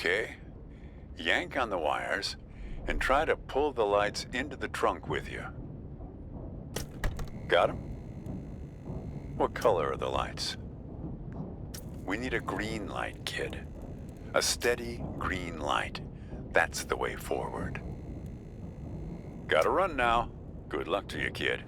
Okay. Yank on the wires and try to pull the lights into the trunk with you. Got 'em? What color are the lights? We need a green light, kid. A steady green light. That's the way forward. Gotta run now. Good luck to you, kid.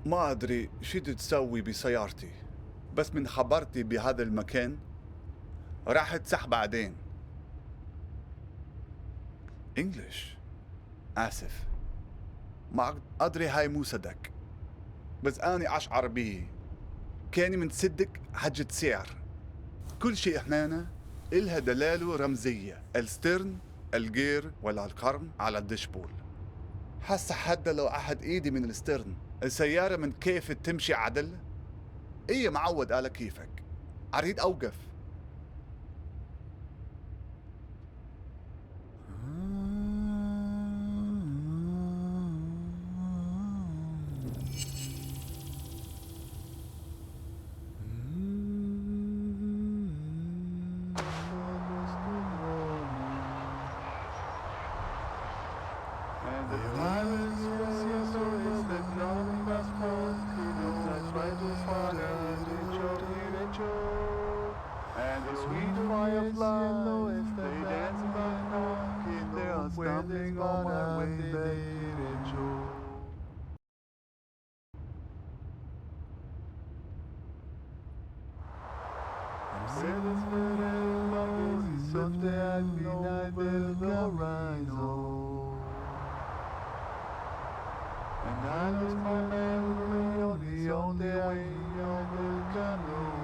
ما أدري شو تسوي بسيارتي، بس من خبرتي بهذا المكان راح تسح بعدين. إنجليش. آسف، ما أدري هاي مو صدق، بس أنا أشعر به كاني من صدق حجة سعر. كل شيء هنا إلها دلالة رمزية، السترن، الجير ولا القرن على الدشبول. حاسة حتى لو أحد إيدي من السترن السيارة من كيف تمشي عدل؟ إيه معود على كيفك، أريد أوقف. And the sweet fireflies, they dance by night, they are stumbling on my way, they didn't show. Softe al final del camino. And I lost my memory on the only way I will canoe.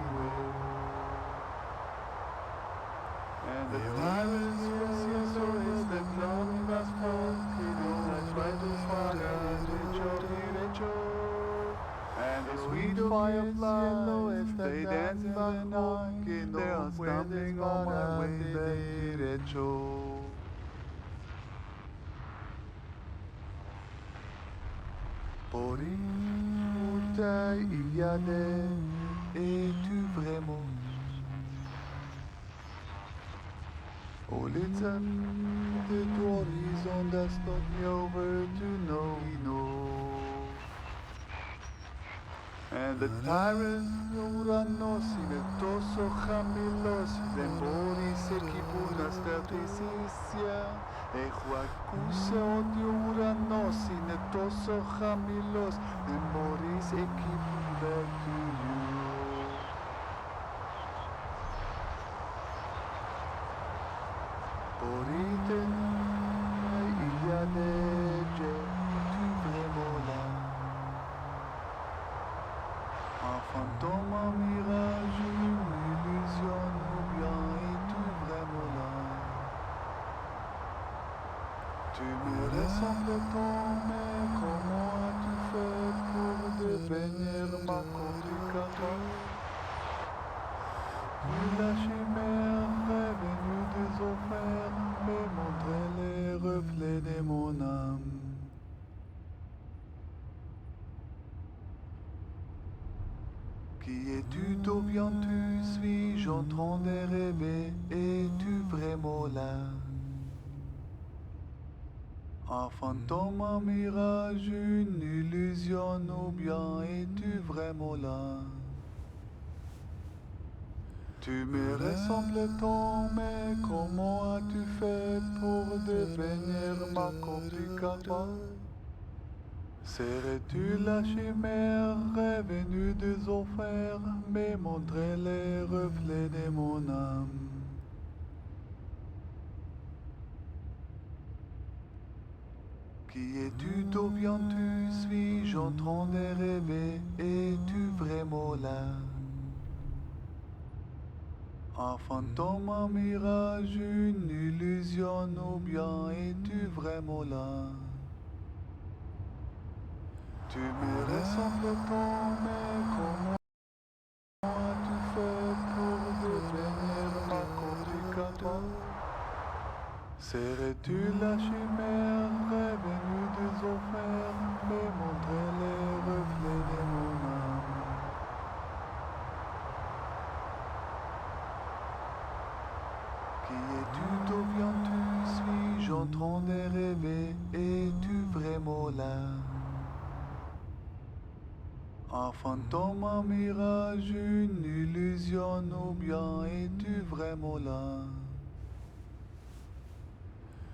And the tyrants was your stories that none must fall. I tried to find out the joke. And the sweet fireflies, they dance by night, they are stumbling on my way, they didn't show. Pourquoi il y a des es-tu vraiment all it's up the horizon that's not me over to know. And the tyrants urano sinetoso jamilos demboris equipunas tertisicia ejuacuse odio urano sinetoso jamilos demboris equipunas to you. Poriten il y a des tu vraiment là. Tu me ressembles tant, mais comment as-tu fait pour devenir ma catapulted? Tu la chimère revenue des enfers me montrait les reflets de mon âme. Qui es-tu, d'où viens-tu? Suis-je en train de rêver? Es-tu vraiment là? Un fantôme, un mirage, une illusion, ou bien es-tu vraiment là? Tu me ressembles tant, mais comment as-tu fait pour devenir ma catapulted? Serais-tu la chimère revenue des enfers, me montrer les reflets de mon âme? Qui es-tu, d'où viens-tu? Suis-je en train de rêver? Es-tu vraiment là? Un fantôme, un mirage, une illusion, ou bien es-tu vraiment là? Tu me ressembles tant, mais comment as-tu fait pour devenir ma catapulted? Serais-tu la chimère revenue des enfers, me montrer les reflets de mon âme? Qui es-tu, d'où viens-tu? Suis-je en train de rêver? Es-tu vraiment là? Un fantôme, un mirage, une illusion, ou bien es-tu vraiment là?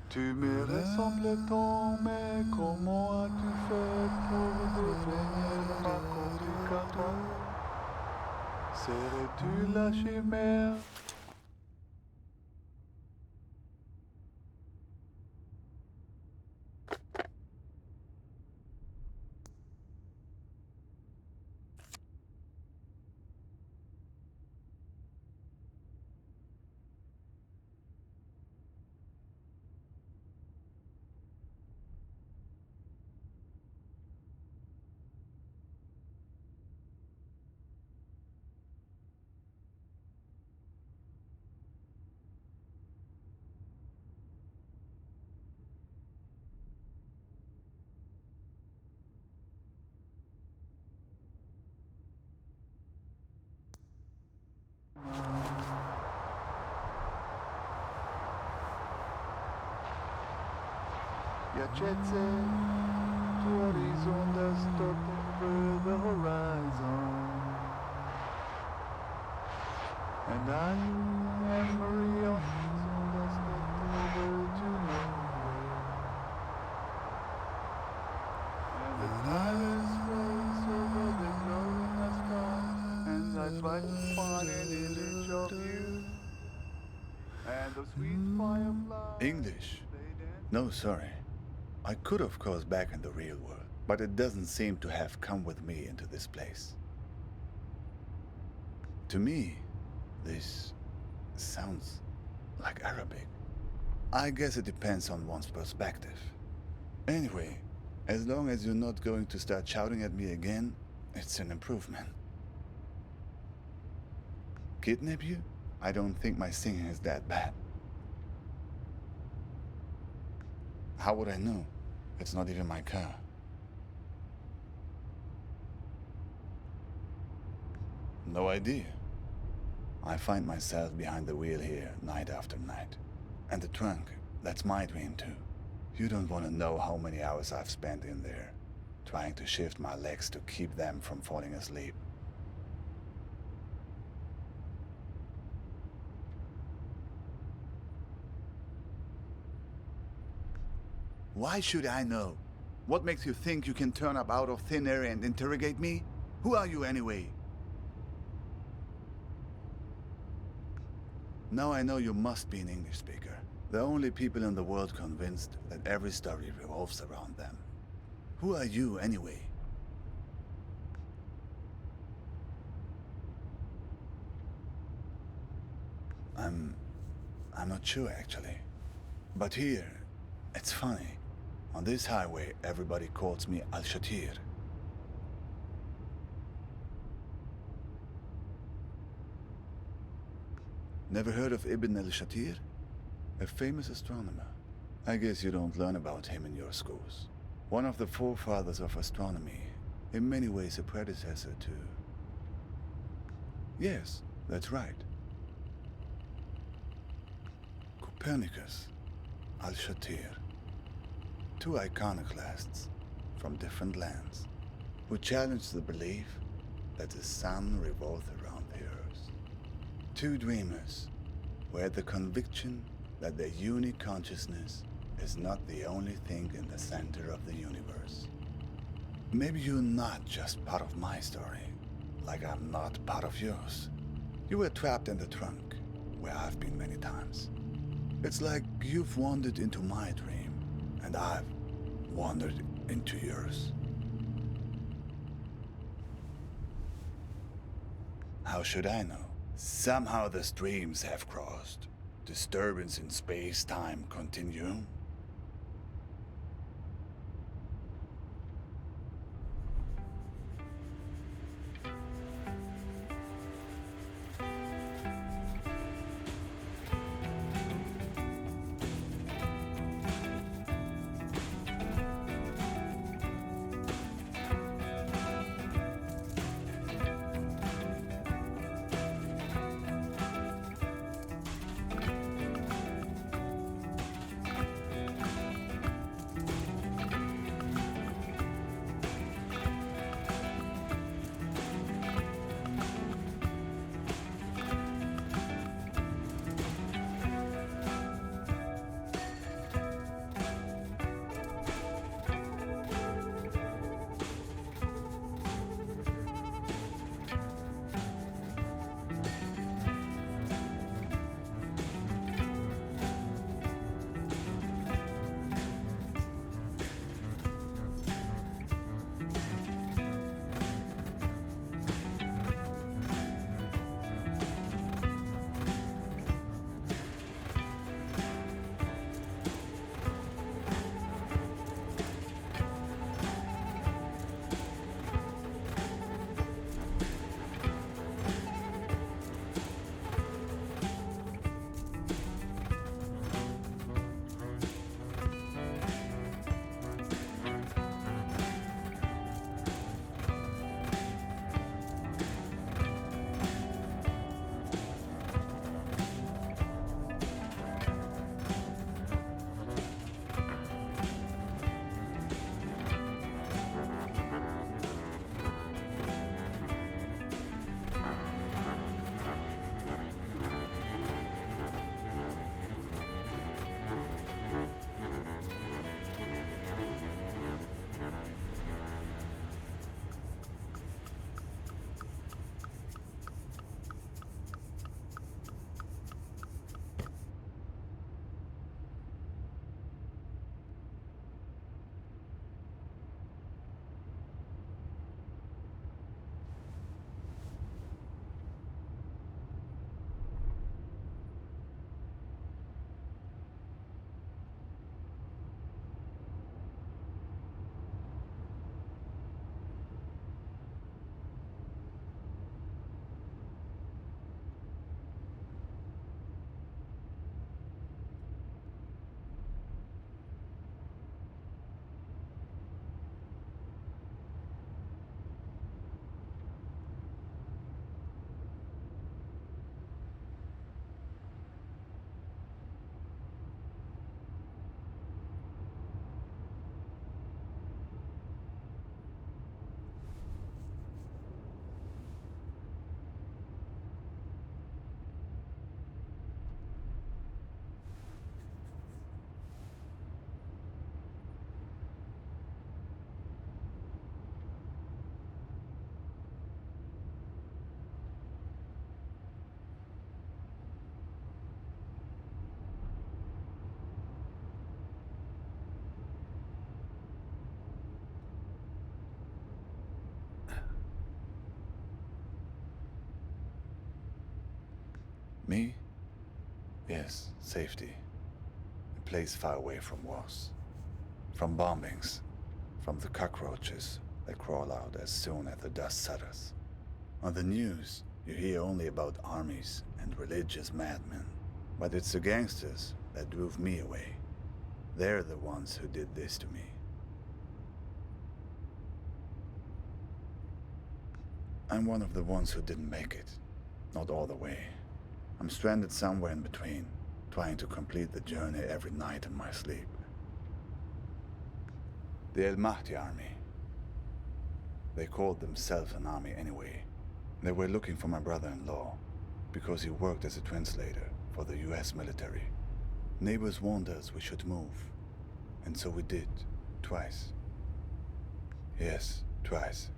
Tu me ressembles tant, mais comment as-tu fait pour devenir ma catapulted? Serais-tu la chimère? Yachetse, to horizon that stop over the horizon. And I am Maria, that stop over to nowhere. And the silence rolls over the glowing sky, and I try to find an image of you. And the sweet fireflies. English? No, sorry. I could, of course, back in the real world, but it doesn't seem to have come with me into this place. To me, this sounds like Arabic. I guess it depends on one's perspective. Anyway, as long as you're not going to start shouting at me again, it's an improvement. Kidnap you? I don't think my singing is that bad. How would I know? It's not even my car. No idea. I find myself behind the wheel here night after night. And the trunk, that's my dream too. You don't want to know how many hours I've spent in there, trying to shift my legs to keep them from falling asleep. Why should I know? What makes you think you can turn up out of thin air and interrogate me? Who are you anyway? Now I know you must be an English speaker. The only people in the world convinced that every story revolves around them. Who are you anyway? I'm not sure actually. But here, it's funny. On this highway, everybody calls me Al-Shatir. Never heard of Ibn al-Shatir? A famous astronomer. I guess you don't learn about him in your schools. One of the forefathers of astronomy, in many ways a predecessor to... Yes, that's right. Copernicus, Al-Shatir. Two iconoclasts from different lands who challenged the belief that the sun revolves around the earth. Two dreamers who had the conviction that their unique consciousness is not the only thing in the center of the universe. Maybe you're not just part of my story, like I'm not part of yours. You were trapped in the trunk, where I've been many times. It's like you've wandered into my dream, and I've wandered into yours. How should I know? Somehow the streams have crossed. Disturbance in space-time continuum. Me? Yes, safety. A place far away from wars. From bombings, from the cockroaches that crawl out as soon as the dust settles. On the news, you hear only about armies and religious madmen, but it's the gangsters that drove me away. They're the ones who did this to me. I'm one of the ones who didn't make it. Not all the way. I'm stranded somewhere in between, trying to complete the journey every night in my sleep. The El Mahdi army. They called themselves an army anyway. They were looking for my brother-in-law because he worked as a translator for the US military. Neighbors warned us we should move, and so we did, twice. Yes, twice.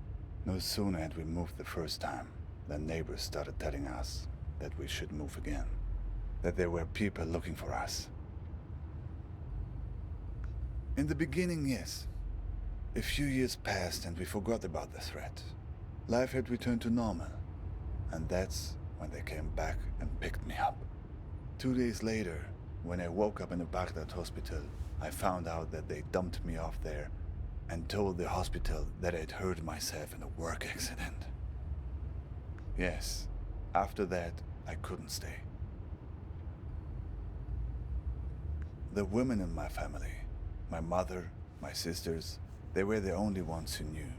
No sooner had we moved the first time than neighbors started telling us that we should move again, that there were people looking for us. In the beginning, yes. A few years passed and we forgot about the threat. Life had returned to normal, and that's when they came back and picked me up. 2 days later, when I woke up in a Baghdad hospital, I found out that they dumped me off there and told the hospital that I'd hurt myself in a work accident. Yes, after that, I couldn't stay. The women in my family, my mother, my sisters, they were the only ones who knew.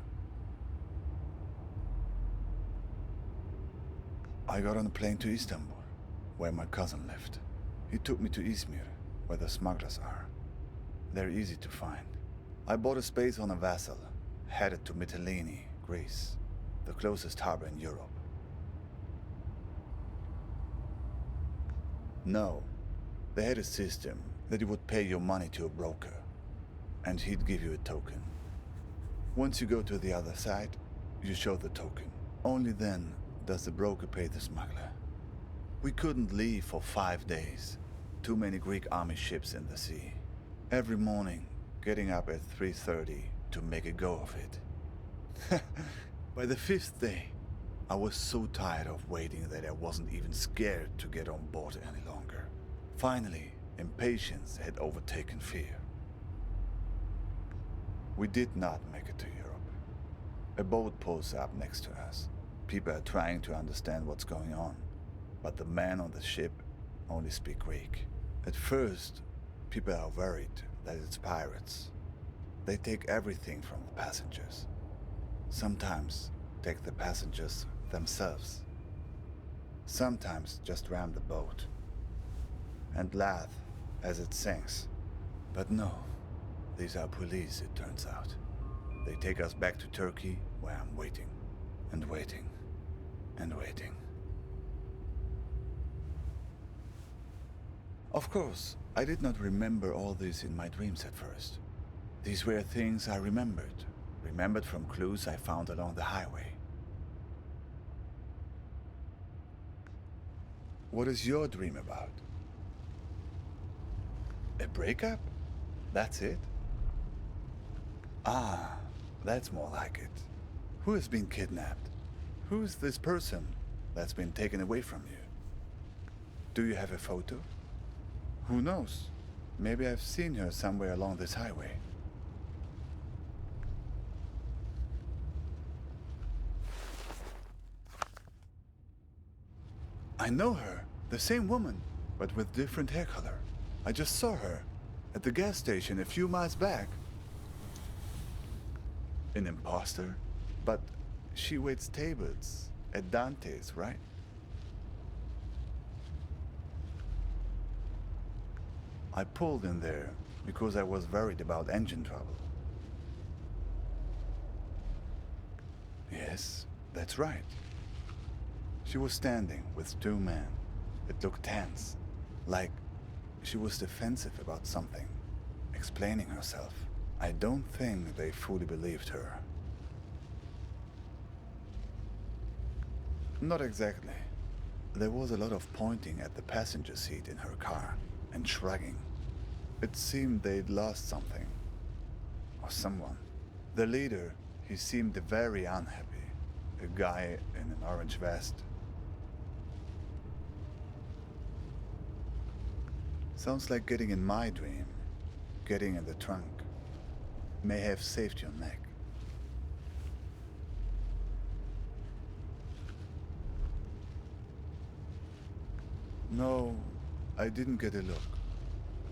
I got on a plane to Istanbul, where my cousin lived. He took me to Izmir, where the smugglers are. They're easy to find. I bought a space on a vessel, headed to Mytilene, Greece, the closest harbor in Europe. No, they had a system that you would pay your money to a broker, and he'd give you a token. Once you go to the other side, you show the token. Only then does the broker pay the smuggler. We couldn't leave for 5 days. Too many Greek army ships in the sea. Every morning, getting up at 3:30 to make a go of it. By the 5th day, I was so tired of waiting that I wasn't even scared to get on board any longer. Finally, impatience had overtaken fear. We did not make it to Europe. A boat pulls up next to us. People are trying to understand what's going on, but the men on the ship only speak Greek. At first, people are worried that it's pirates. They take everything from the passengers. Sometimes take the passengers themselves. Sometimes just ram the boat and laugh as it sinks. But no, these are police, it turns out. They take us back to Turkey, where I'm waiting and waiting and waiting. Of course, I did not remember all this in my dreams at first. These were things I remembered from clues I found along the highway. What is your dream about? A breakup? That's it? Ah, that's more like it. Who has been kidnapped? Who is this person that's been taken away from you? Do you have a photo? Who knows? Maybe I've seen her somewhere along this highway. I know her, the same woman, but with different hair color. I just saw her at the gas station a few miles back. An imposter? But she waits tables at Dante's, right? I pulled in there because I was worried about engine trouble. Yes, that's right. She was standing with 2 men. It looked tense, like she was defensive about something, explaining herself. I don't think they fully believed her. Not exactly. There was a lot of pointing at the passenger seat in her car and shrugging. It seemed they'd lost something. Or someone. The leader, he seemed very unhappy. A guy in an orange vest. Sounds like getting in my dream. Getting in the trunk. may have saved your neck. No, I didn't get a look.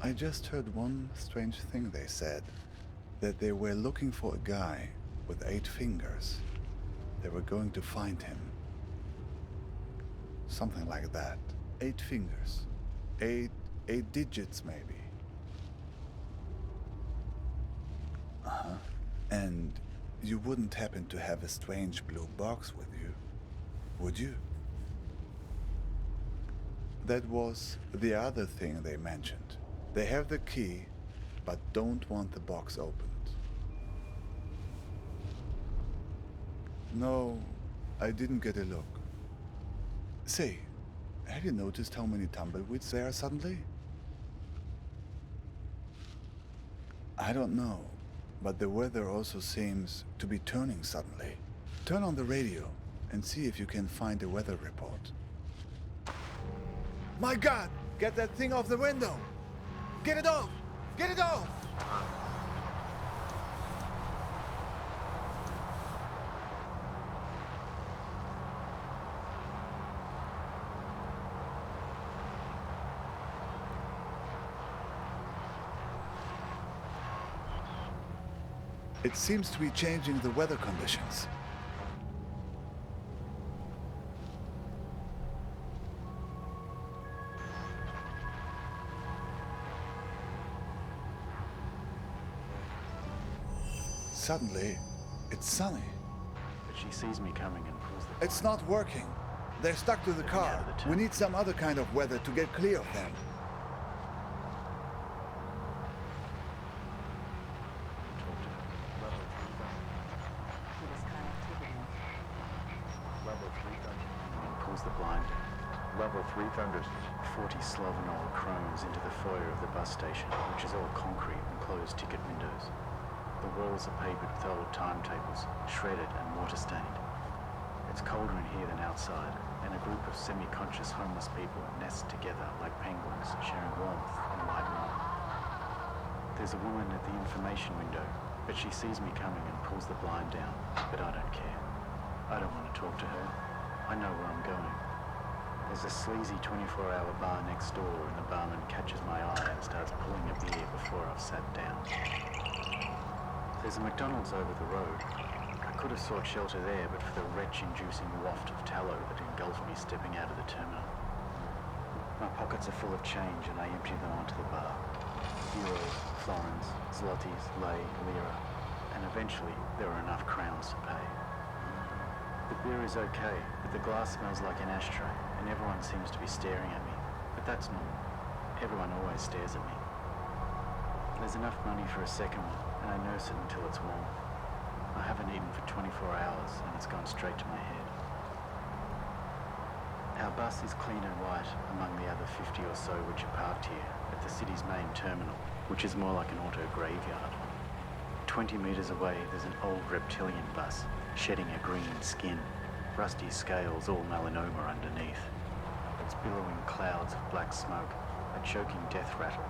I just heard one strange thing they said, that they were looking for a guy with 8 fingers. They were going to find him. Something like that. 8 fingers. 8 digits, maybe. Uh-huh. And you wouldn't happen to have a strange blue box with you, would you? That was the other thing they mentioned. They have the key, but don't want the box opened. No, I didn't get a look. Say, have you noticed how many tumbleweeds there are suddenly? I don't know, but the weather also seems to be turning suddenly. Turn on the radio and see if you can find a weather report. My God! Get that thing off the window! Get it off! Get it off! It seems to be changing the weather conditions. Suddenly, it's sunny. But she sees me coming and pulls the... It's not working. They're stuck to the car. We need some other kind of weather to get clear of them. Pulls the blind down. Level 3 thunders. 40 Slovenol crones into the foyer of the bus station, which is all concrete and closed ticket windows. The walls are papered with old timetables, shredded and water-stained. It's colder in here than outside, and a group of semi-conscious homeless people nest together like penguins, sharing warmth and light rum. There's a woman at the information window, but she sees me coming and pulls the blind down, but I don't care. I don't want to talk to her. I know where I'm going. There's a sleazy 24-hour bar next door, and the barman catches my eye and starts pulling a beer before I've sat down. There's a McDonald's over the road. I could have sought shelter there, but for the retch-inducing waft of tallow that engulfed me stepping out of the terminal. My pockets are full of change, and I empty them onto the bar. Euros, florins, zlotys, lei, lira, and eventually there are enough crowns to pay. The beer is okay, but the glass smells like an ashtray, and everyone seems to be staring at me. But that's normal. Everyone always stares at me. There's enough money for a second one, and I nurse it until it's warm. I haven't eaten for 24 hours, and it's gone straight to my head. Our bus is clean and white among the other 50 or so which are parked here at the city's main terminal, which is more like an auto graveyard. 20 meters away, there's an old reptilian bus, shedding a green skin, rusty scales all melanoma underneath. It's billowing clouds of black smoke, a choking death rattle,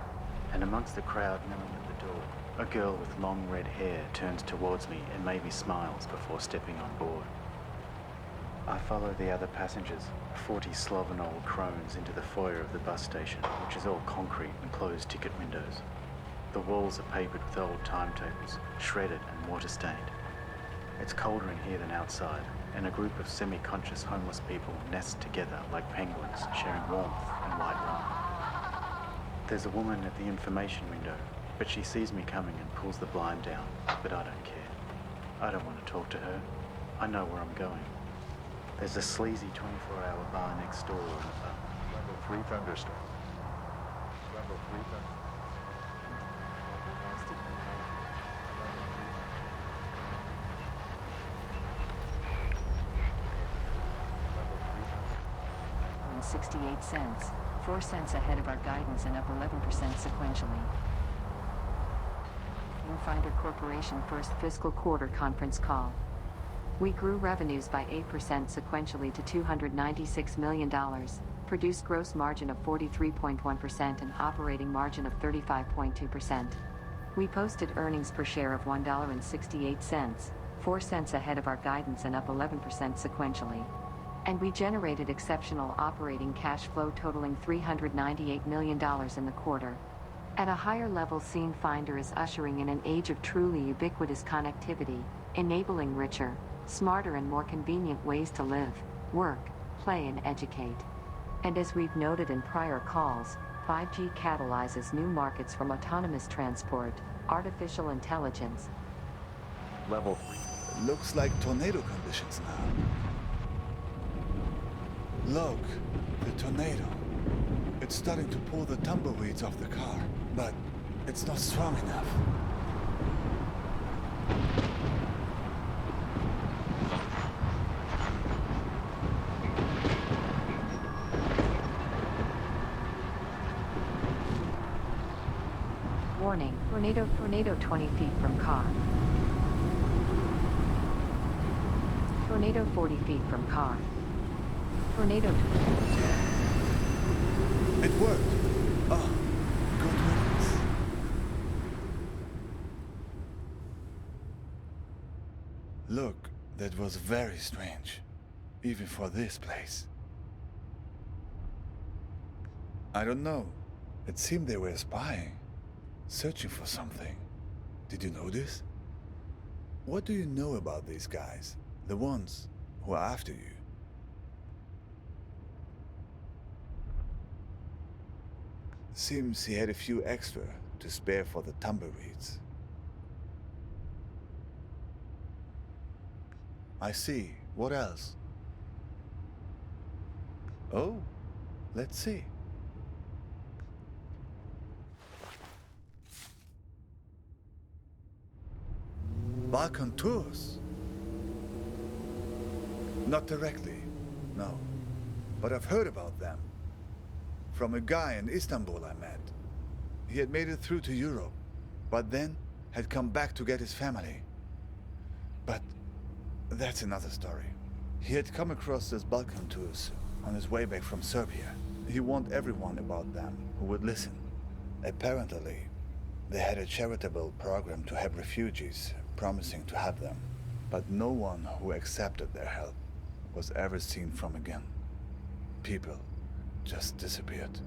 and amongst the crowd milling at the door, a girl with long red hair turns towards me and maybe smiles before stepping on board. I follow the other passengers, 40 Slovenol crones, into the foyer of the bus station, which is all concrete and closed ticket windows. The walls are papered with old timetables, shredded and water-stained. It's colder in here than outside, and a group of semi-conscious homeless people nest together like penguins, sharing warmth and light rum. There's a woman at the information window, but she sees me coming and pulls the blind down, but I don't care. I don't want to talk to her. I know where I'm going. There's a sleazy 24-hour bar next door and a Level 3 thunderstorm. Level 3 thunderstorm. 68 cents, 4 cents ahead of our guidance and up 11% sequentially. Viewfinder Corporation first fiscal quarter conference call. We grew revenues by 8% sequentially to $296 million, produced gross margin of 43.1% and operating margin of 35.2%. We posted earnings per share of $1.68, 4 cents ahead of our guidance and up 11% sequentially. And we generated exceptional operating cash flow totaling $398 million in the quarter. At a higher level, Scene Finder is ushering in an age of truly ubiquitous connectivity, enabling richer, smarter and more convenient ways to live, work, play and educate. And as we've noted in prior calls, 5G catalyzes new markets from autonomous transport, artificial intelligence. Level 3. Looks like tornado conditions now. Look, the tornado. It's starting to pull the tumbleweeds off the car, but it's not strong enough. Warning, tornado 20 feet from car. Tornado 40 feet from car. Tornado. It worked. Oh, good riddance. Look, that was very strange, even for this place. I don't know. It seemed they were spying, searching for something. Did you notice? What do you know about these guys, the ones who are after you? Seems he had a few extra to spare for the tumbleweeds. I see. What else? Oh, let's see. Balkan tours? Not directly, no. But I've heard about them. From a guy in Istanbul I met. He had made it through to Europe, but then had come back to get his family. But that's another story. He had come across these Balkan tours on his way back from Serbia. He warned everyone about them who would listen. Apparently, they had a charitable program to help refugees, promising to help them. But no one who accepted their help was ever seen from again. People just disappeared.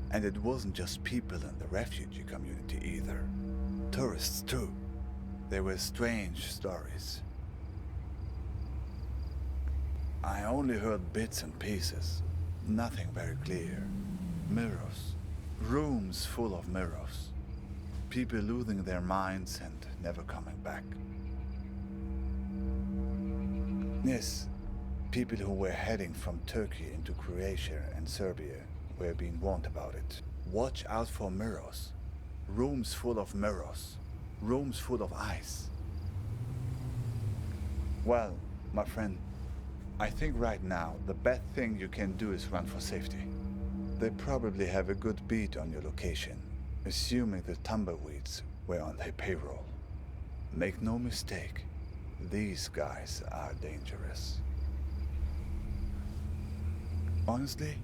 And it wasn't just people in the refugee community either. Tourists too. There were strange stories. I only heard bits and pieces. Nothing very clear. Mirrors. Rooms full of mirrors. People losing their minds and never coming back. Yes. People who were heading from Turkey into Croatia and Serbia were being warned about it. Watch out for mirrors. Rooms full of mirrors. Rooms full of ice. Well, my friend, I think right now the best thing you can do is run for safety. They probably have a good beat on your location, assuming the tumbleweeds were on their payroll. Make no mistake, these guys are dangerous. Honestly,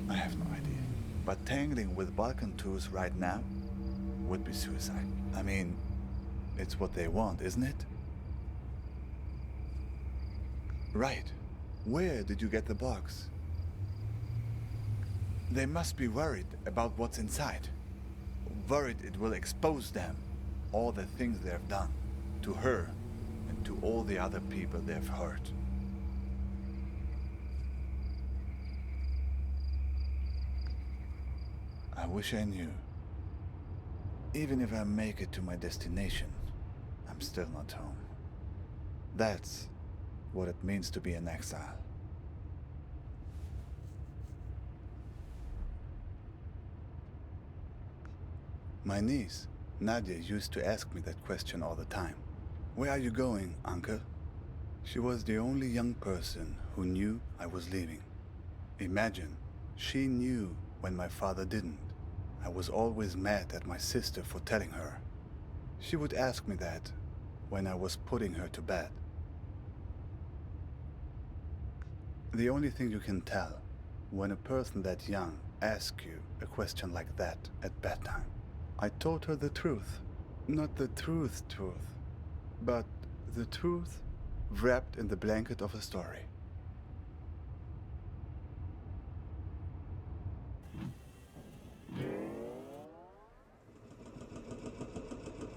I have no idea. But tangling with Balkan tours right now would be suicide. I mean, it's what they want, isn't it? Right. Where did you get the box? They must be worried about what's inside. Worried it will expose them, all the things they've done, to her and to all the other people they've hurt. I wish I knew. Even if I make it to my destination, I'm still not home. That's what it means to be an exile. My niece, Nadia, used to ask me that question all the time. Where are you going, uncle? She was the only young person who knew I was leaving. Imagine, she knew when my father didn't. I was always mad at my sister for telling her. She would ask me that when I was putting her to bed. The only thing you can tell when a person that young asks you a question like that at bedtime I told her the truth. Not the truth, but the truth wrapped in the blanket of a story.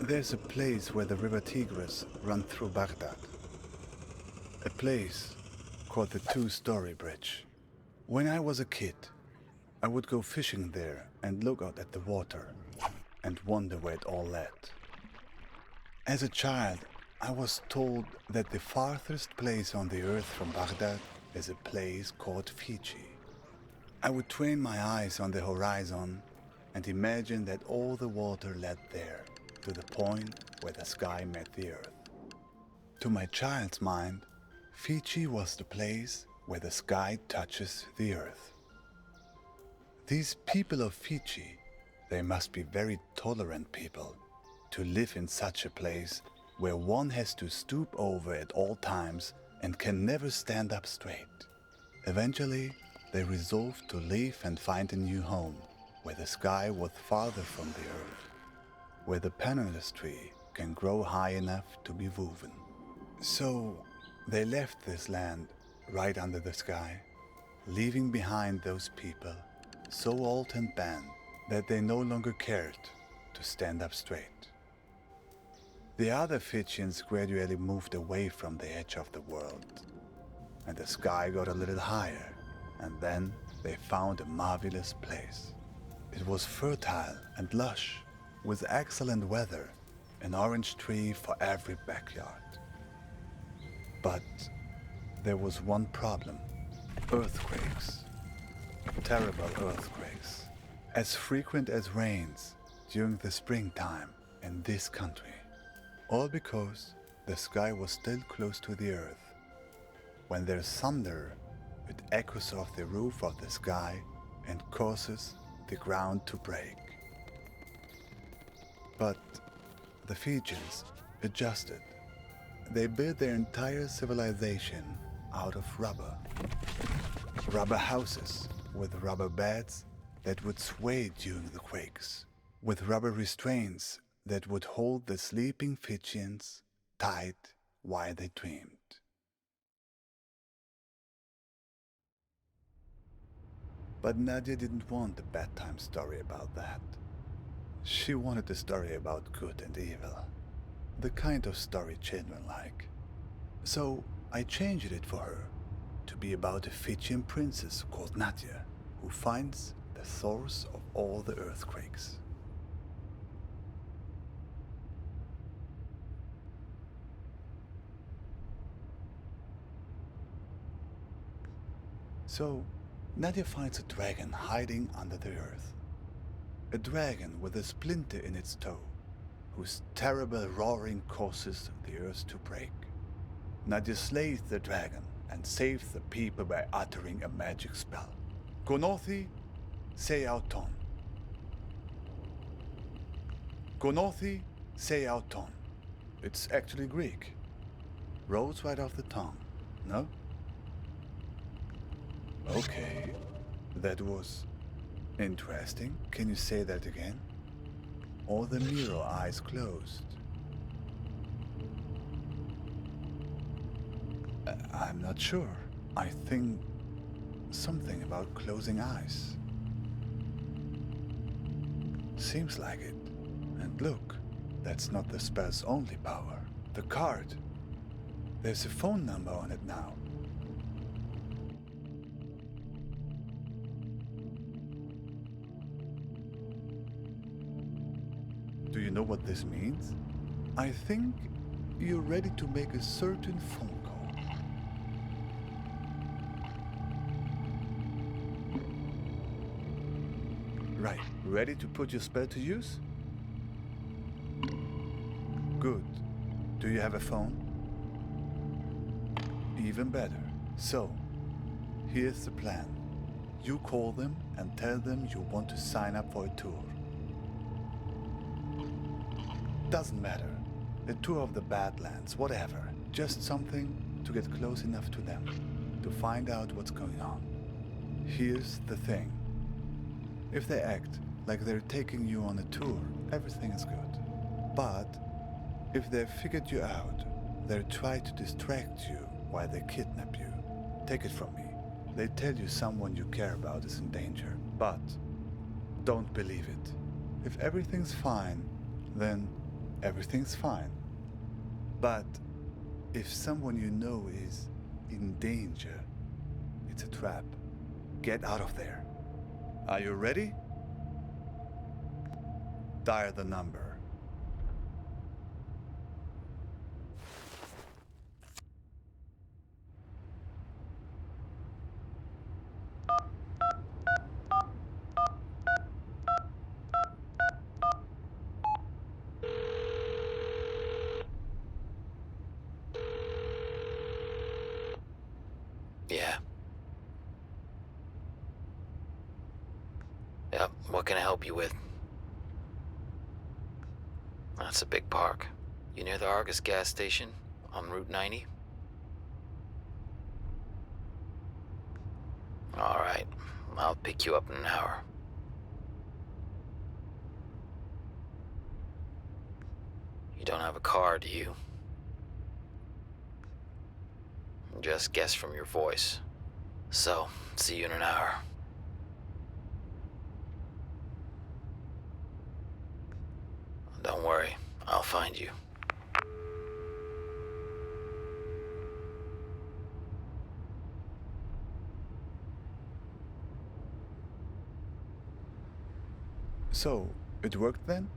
There's a place where the river Tigris runs through Baghdad. A place called the Two-Story Bridge. When I was a kid, I would go fishing there and look out at the water and wonder where it all led. As a child, I was told that the farthest place on the earth from Baghdad is a place called Fiji. I would train my eyes on the horizon and imagine that all the water led there, to the point where the sky met the earth. To my child's mind, Fiji was the place where the sky touches the earth. These people of Fiji, they must be very tolerant people to live in such a place where one has to stoop over at all times and can never stand up straight. Eventually, they resolved to leave and find a new home where the sky was farther from the earth, where the pandanus tree can grow high enough to be woven. So they left this land right under the sky, leaving behind those people so old and bent that they no longer cared to stand up straight. The other Fijians gradually moved away from the edge of the world, and the sky got a little higher, and then they found a marvelous place. It was fertile and lush, with excellent weather, an orange tree for every backyard. But there was one problem: earthquakes. Terrible earthquakes, as frequent as rains during the springtime in this country. All because the sky was still close to the earth. When there's thunder, it echoes off the roof of the sky and causes the ground to break. But the Fijians adjusted. They built their entire civilization out of rubber. Rubber houses with rubber beds that would sway during the quakes, with rubber restraints that would hold the sleeping Fijians tight while they dreamed. But Nadia didn't want a bedtime story about that. She wanted a story about good and evil, the kind of story children like. So I changed it for her to be about a Fijian princess called Nadia, who finds the source of all the earthquakes. So, Nadia finds a dragon hiding under the earth. A dragon with a splinter in its toe, whose terrible roaring causes the earth to break. Nadia slays the dragon and saves the people by uttering a magic spell. Konothi se auton. Konothi se auton. It's actually Greek. Rolls right off the tongue, no? Okay, that was interesting. Can you say that again? All the mirror eyes closed. I'm not sure. I think something about closing eyes. Seems like it. And look, that's not the spell's only power. The card. There's a phone number on it now. Do you know what this means? I think you're ready to make a certain phone call. Right, ready to put your spell to use? Good. Do you have a phone? Even better. So, here's the plan. You call them and tell them you want to sign up for a tour. Doesn't matter. A tour of the Badlands, whatever. Just something to get close enough to them, to find out what's going on. Here's the thing. If they act like they're taking you on a tour everything is good. But if they've figured you out, they'll try to distract you while they kidnap you. Take it from me. They tell you someone you care about is in danger, but don't believe it. If everything's fine, then everything's fine. But if someone you know is in danger, it's a trap. Get out of there. Are you ready? Dial the number. Yeah. Yep, what can I help you with? That's a big park. You near the Argus gas station on Route 90? Alright, I'll pick you up in an hour. You don't have a car, do you? Just guess from your voice. So, see you in an hour. Don't worry, I'll find you. So, it worked then?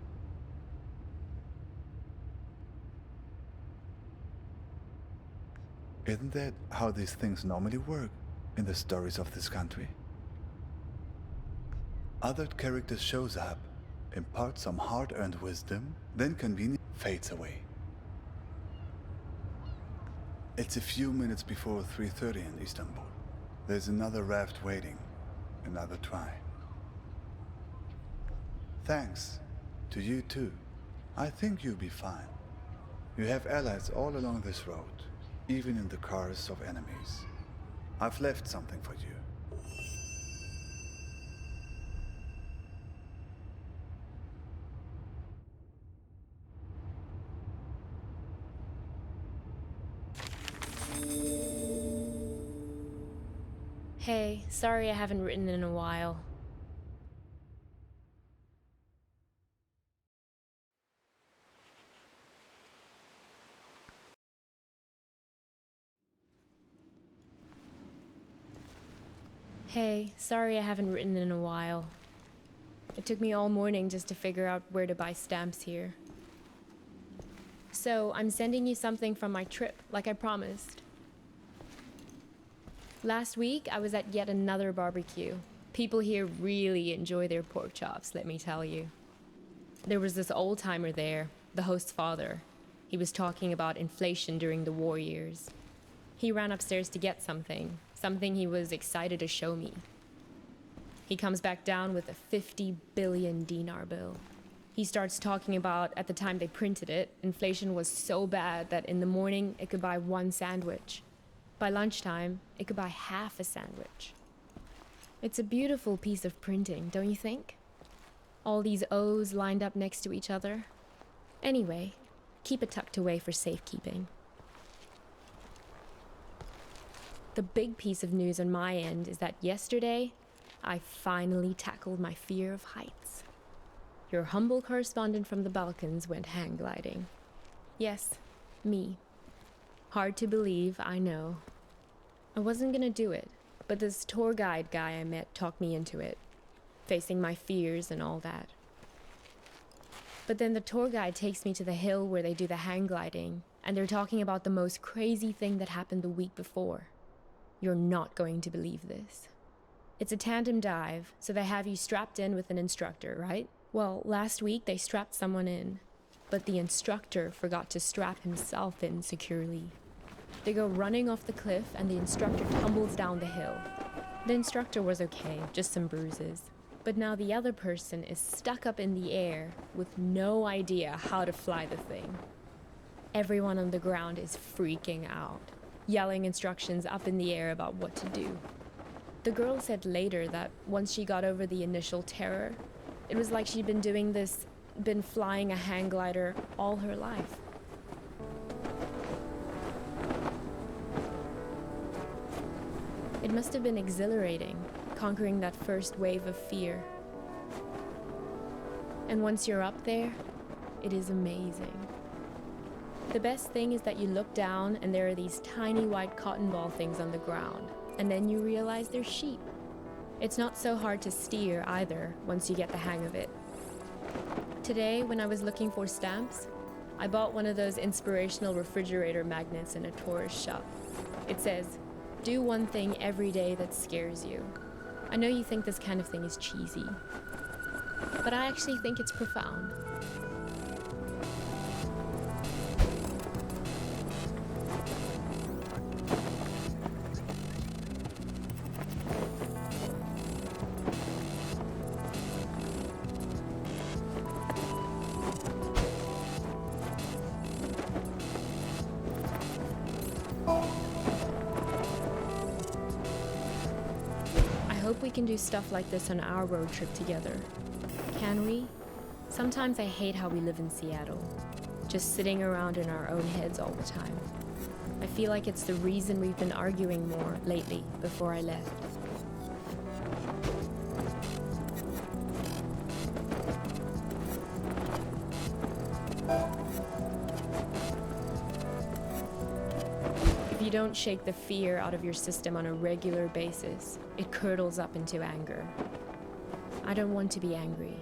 Isn't that how these things normally work in the stories of this country? Other characters shows up, imparts some hard-earned wisdom, then conveniently fades away. It's a few minutes before 3:30 in Istanbul. There's another raft waiting. Another try. Thanks. To you too. I think you'll be fine. You have allies all along this road, even in the cars of enemies. I've left something for you. Hey, sorry I haven't written in a while. Hey, sorry I haven't written in a while. It took me all morning just to figure out where to buy stamps here. So, I'm sending you something from my trip, like I promised. Last week, I was at yet another barbecue. People here really enjoy their pork chops, let me tell you. There was this old-timer there, the host's father. He was talking about inflation during the war years. He ran upstairs to get something he was excited to show me. He comes back down with a 50 billion dinar bill. He starts talking about, at the time they printed it, inflation was so bad that in the morning it could buy one sandwich. By lunchtime, it could buy half a sandwich. It's a beautiful piece of printing, don't you think? All these O's lined up next to each other. Anyway, keep it tucked away for safekeeping. The big piece of news on my end is that yesterday, I finally tackled my fear of heights. Your humble correspondent from the Balkans went hang gliding. Yes, me. Hard to believe, I know. I wasn't gonna do it, but this tour guide guy I met talked me into it, facing my fears and all that. But then the tour guide takes me to the hill where they do the hang gliding, and they're talking about the most crazy thing that happened the week before. You're not going to believe this. It's a tandem dive, so they have you strapped in with an instructor, right? Well, last week they strapped someone in, but the instructor forgot to strap himself in securely. They go running off the cliff and the instructor tumbles down the hill. The instructor was okay, just some bruises. But now the other person is stuck up in the air with no idea how to fly the thing. Everyone on the ground is freaking out, yelling instructions up in the air about what to do. The girl said later that once she got over the initial terror, it was like she'd been doing this been flying a hang glider all her life. It must have been exhilarating, conquering that first wave of fear. And once you're up there, it is amazing. The best thing is that you look down and there are these tiny white cotton ball things on the ground, and then you realize they're sheep. It's not so hard to steer either once you get the hang of it. Today, when I was looking for stamps, I bought one of those inspirational refrigerator magnets in a tourist shop. It says, "Do one thing every day that scares you." I know you think this kind of thing is cheesy, but I actually think it's profound. I hope we can do stuff like this on our road trip together. Can we? Sometimes I hate how we live in Seattle, just sitting around in our own heads all the time. I feel like it's the reason we've been arguing more lately before I left. If you don't shake the fear out of your system on a regular basis, it curdles up into anger. I don't want to be angry.